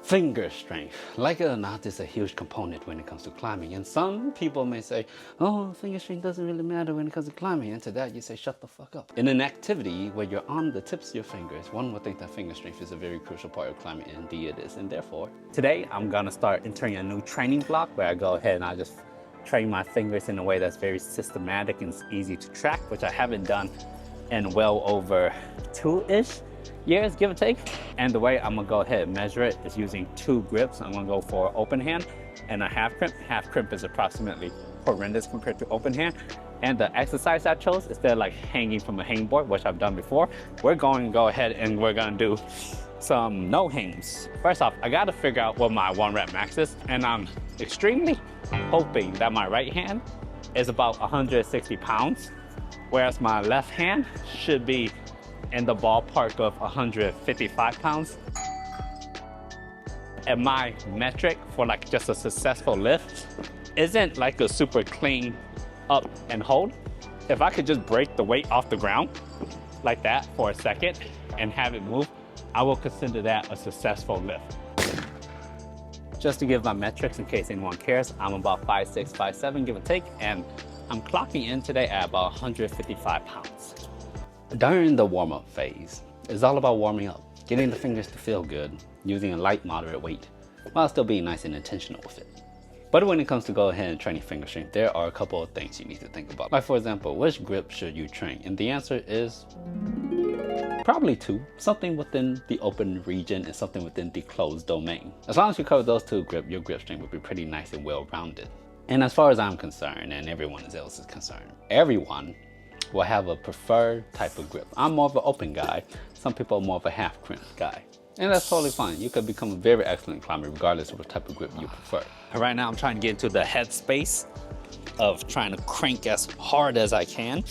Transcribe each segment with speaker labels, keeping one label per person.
Speaker 1: Finger strength. Like it or not, is a huge component when it comes to climbing. And some people may say, oh, finger strength doesn't really matter when it comes to climbing. And to that, you say, shut the fuck up. In an activity where you're on the tips of your fingers, one would think that finger strength is a very crucial part of climbing. Indeed it is. And therefore, today I'm gonna start entering a new training block where I go ahead and I just train my fingers in a way that's very systematic and easy to track, which I haven't done in well over 2-ish years, give or take. And the way I'm gonna go ahead and measure it is using 2 grips. I'm gonna go for open hand and a half crimp. Half crimp is approximately horrendous compared to open hand. And the exercise I chose, instead of like hanging from a hangboard, which I've done before, we're going to go ahead and we're gonna do some no hangs. First off, I gotta figure out what my 1 rep max is, and I'm extremely hoping that my right hand is about 160 pounds, whereas my left hand should be in the ballpark of 155 pounds. And my metric for like just a successful lift isn't like a super clean up and hold. If I could just break the weight off the ground like that for a second and have it move, I will consider that a successful lift. Just to give my metrics in case anyone cares, I'm about 5'6", 5'7", give or take, and I'm clocking in today at about 155 pounds. During the warm-up phase, it's all about warming up, getting the fingers to feel good, using a light, moderate weight, while still being nice and intentional with it. But when it comes to go ahead and training finger strength, there are a couple of things you need to think about. Like for example, which grip should you train? And the answer is probably 2, something within the open region and something within the closed domain. As long as you cover those 2 grips, your grip strength will be pretty nice and well-rounded. And as far as I'm concerned, and everyone else is concerned, everyone will have a preferred type of grip. I'm more of an open guy. Some people are more of a half crimp guy. And that's totally fine. You could become a very excellent climber regardless of what type of grip you prefer. And right now I'm trying to get into the headspace of trying to crank as hard as I can,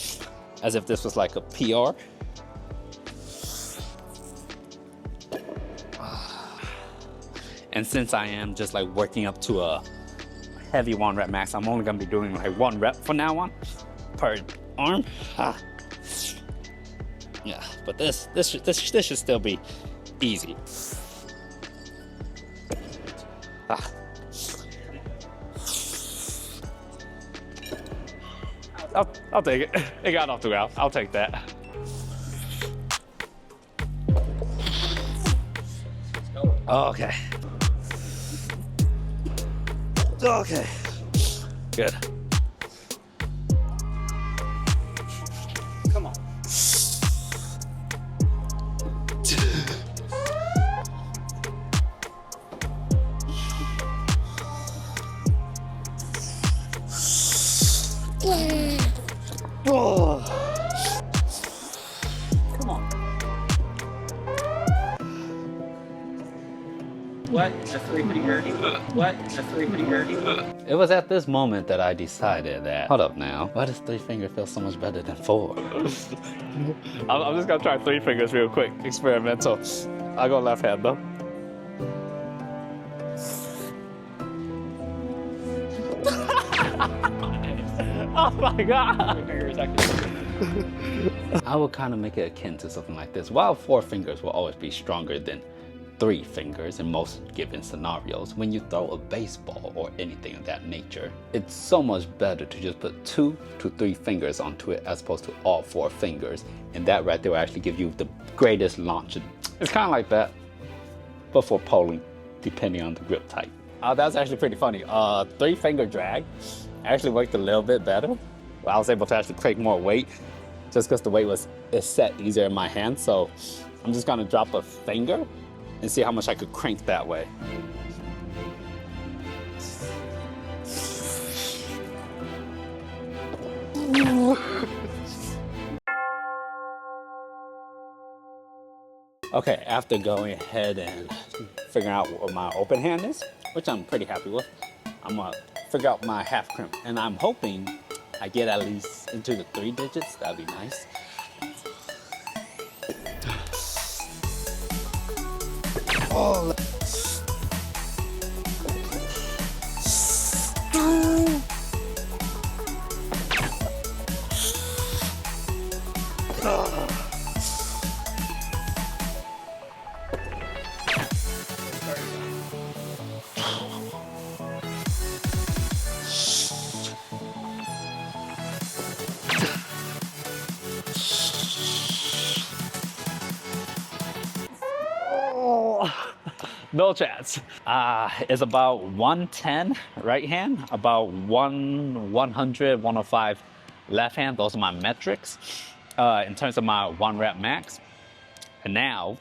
Speaker 1: as if this was like a PR. And since I am just like working up to a heavy 1 rep max, I'm only gonna be doing like 1 rep from now on per arm. Yeah, but this should still be easy. I'll take it. It got off the ground. I'll take that. Okay. Okay. Good. Come on. Oh. Come on. What? That's really pretty dirty. What? That's really pretty dirty. It was at this moment that I decided that, hold up now, why does 3 finger feel so much better than 4? I'm just gonna try 3 fingers real quick, experimental. I'll go left hand though. Oh my God! I will kind of make it akin to something like this. While 4 fingers will always be stronger than 3 fingers in most given scenarios, when you throw a baseball or anything of that nature, it's so much better to just put 2 to 3 fingers onto it as opposed to all 4 fingers. And that right there will actually give you the greatest launch. It's kind of like that, but for polling, depending on the grip type. That's actually pretty funny. 3 finger drag actually worked a little bit better. I was able to actually create more weight just because the weight is set easier in my hand. So I'm just gonna drop a finger and see how much I could crank that way. Okay, after going ahead and figuring out what my open hand is, which I'm pretty happy with, I'm gonna figure out my half crimp. And I'm hoping I get at least into the 3 digits. That'd be nice. Oh. No chance. It's about 110 right hand, about 100, 105 left hand. Those are my metrics in terms of my 1 rep max. And now,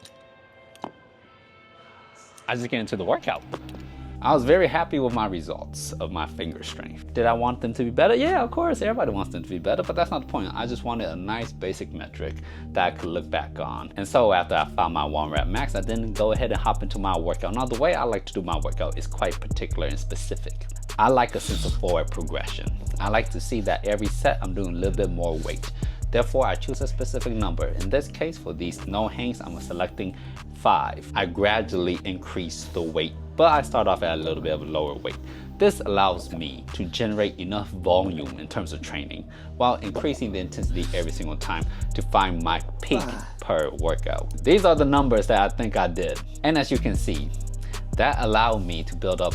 Speaker 1: I just get into the workout. I was very happy with my results of my finger strength. Did I want them to be better? Yeah, of course, everybody wants them to be better, but that's not the point. I just wanted a nice basic metric that I could look back on. And so after I found my 1 rep max, I then go ahead and hop into my workout. Now, the way I like to do my workout is quite particular and specific. I like a sense of forward progression. I like to see that every set I'm doing a little bit more weight. Therefore, I choose a specific number. In this case, for these no hangs, I'm selecting 5. I gradually increase the weight, but I start off at a little bit of a lower weight. This allows me to generate enough volume in terms of training while increasing the intensity every single time to find my peak per workout. These are the numbers that I think I did. And as you can see, that allowed me to build up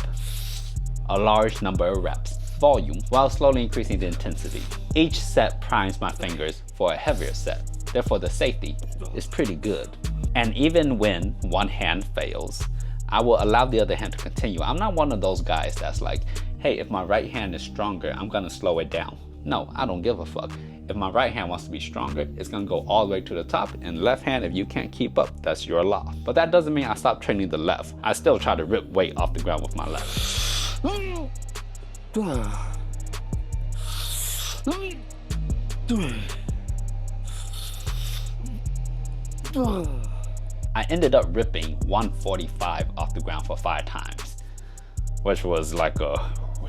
Speaker 1: a large number of reps, volume, while slowly increasing the intensity. Each set primes my fingers for a heavier set. Therefore, the safety is pretty good. And even when one hand fails, I will allow the other hand to continue. I'm not one of those guys that's like, hey, if my right hand is stronger, I'm gonna slow it down. No, I don't give a fuck. If my right hand wants to be stronger, it's gonna go all the way to the top, and left hand, if you can't keep up, that's your loss. But that doesn't mean I stop training the left. I still try to rip weight off the ground with my left. I ended up ripping 145 off the ground for 5 times, which was like a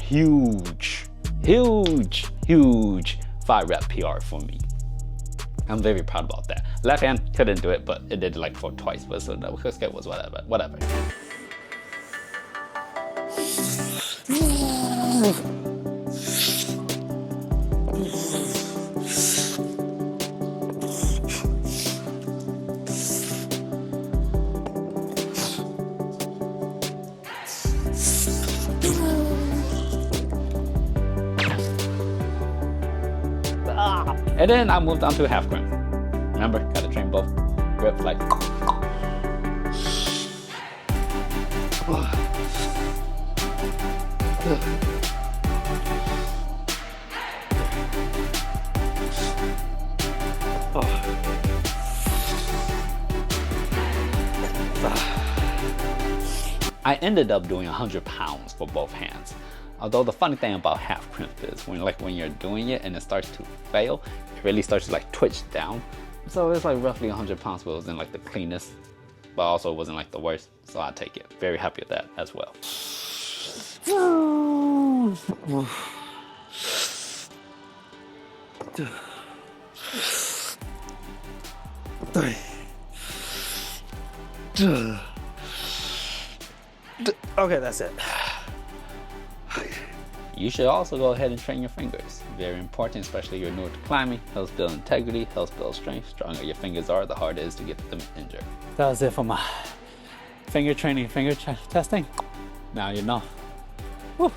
Speaker 1: huge 5 rep PR for me. I'm very proud about that. Left hand couldn't do it, but it did like for twice, but so that was whatever. And then I moved on to half crimp. Remember, gotta train both grip like. I ended up doing 100 pounds for both hands. Although the funny thing about half crimp is when you're doing it and it starts to fail, it really starts to like twitch down. So it's like roughly 100 pounds, but it wasn't like the cleanest, but also it wasn't like the worst. So I take it. Very happy with that as well.
Speaker 2: Okay, that's it.
Speaker 1: You should also go ahead and train your fingers. Very important, especially if you're newer to climbing. Helps build integrity, helps build strength. Stronger your fingers are, the harder it is to get them injured. That was it for my finger training, testing. Now you know. Whew.